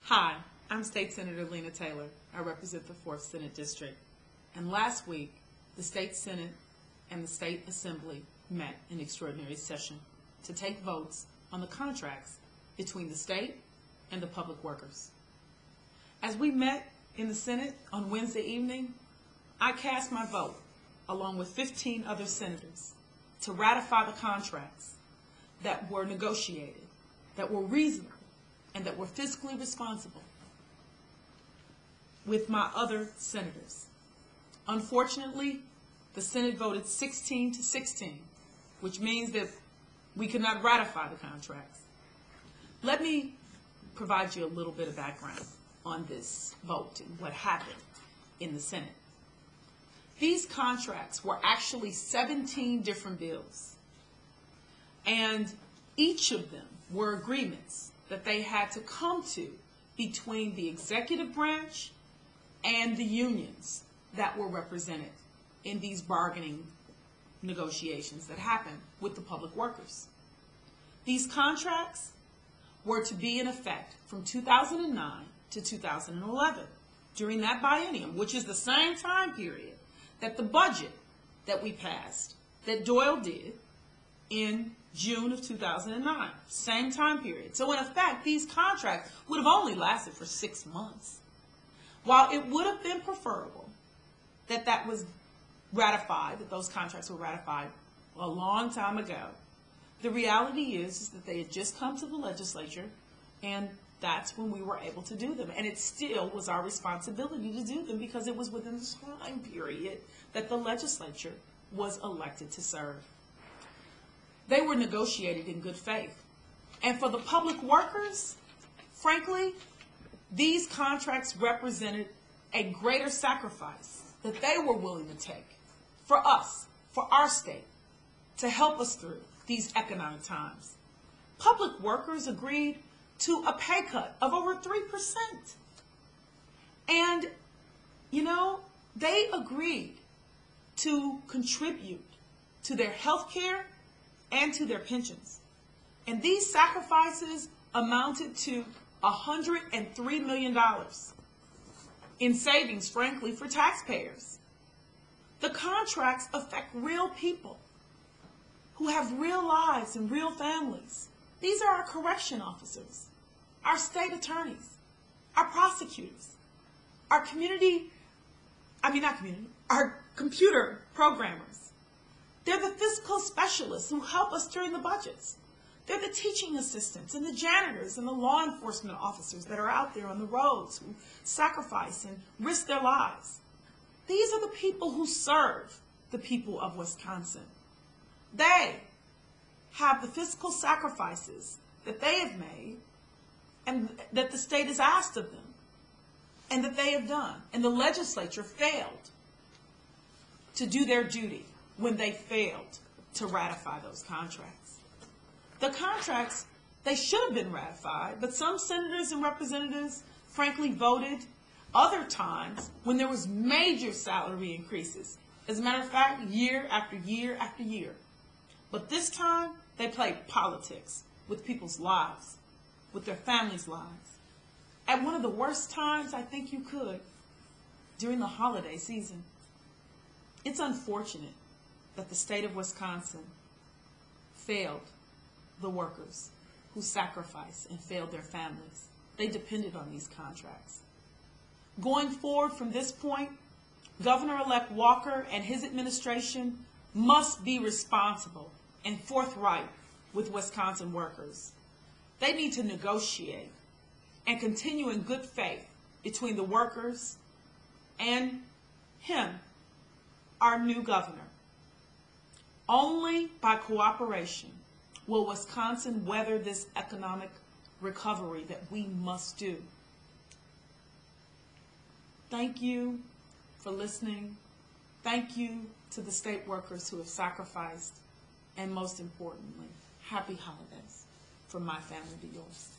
Hi, I'm State Senator Lena Taylor. I represent the 4th Senate District. And last week, the State Senate and the State Assembly met in extraordinary session to take votes on the contracts between the state and the public workers. As we met in the Senate on Wednesday evening, I cast my vote, along with 15 other senators, to ratify the contracts that were negotiated, that were reasonable, and that were fiscally responsible with my other senators. Unfortunately, the Senate voted 16-16, which means that we could not ratify the contracts. Let me provide you a little bit of background on this vote and what happened in the Senate. These contracts were actually 17 different bills, and each of them were agreements that they had to come to between the executive branch and the unions that were represented in these bargaining negotiations that happened with the public workers. These contracts were to be in effect from 2009 to 2011, during that biennium, which is the same time period that the budget that we passed, that Doyle did in June of 2009, same time period. So in effect, these contracts would have only lasted for 6 months. While it would have been preferable that that was ratified, that those contracts were ratified a long time ago, the reality is that they had just come to the legislature, and that's when we were able to do them. And it still was our responsibility to do them because it was within the time period that the legislature was elected to serve. They were negotiated in good faith. And for the public workers, frankly, these contracts represented a greater sacrifice that they were willing to take for us, for our state, to help us through these economic times. Public workers agreed to a pay cut of over 3%. And, they agreed to contribute to their health care and to their pensions. And these sacrifices amounted to $103 million in savings, frankly, for taxpayers. The contracts affect real people who have real lives and real families. These are our correction officers, our state attorneys, our prosecutors, our our computer programmers. They're the fiscal specialists who help us during the budgets. They're the teaching assistants and the janitors and the law enforcement officers that are out there on the roads who sacrifice and risk their lives. These are the people who serve the people of Wisconsin. They have the fiscal sacrifices that they have made and that the state has asked of them and that they have done. And the legislature failed to do their duty when they failed to ratify those contracts. The contracts, they should have been ratified, but some senators and representatives, frankly, voted other times when there was major salary increases. As a matter of fact, year after year after year. But this time, they played politics with people's lives, with their families' lives. At one of the worst times I think you could, during the holiday season. It's unfortunate that the state of Wisconsin failed the workers who sacrificed and failed their families. They depended on these contracts. Going forward from this point, Governor-elect Walker and his administration must be responsible and forthright with Wisconsin workers. They need to negotiate and continue in good faith between the workers and him, our new governor. Only by cooperation will Wisconsin weather this economic recovery that we must do. Thank you for listening. Thank you to the state workers who have sacrificed. And most importantly, happy holidays from my family to yours.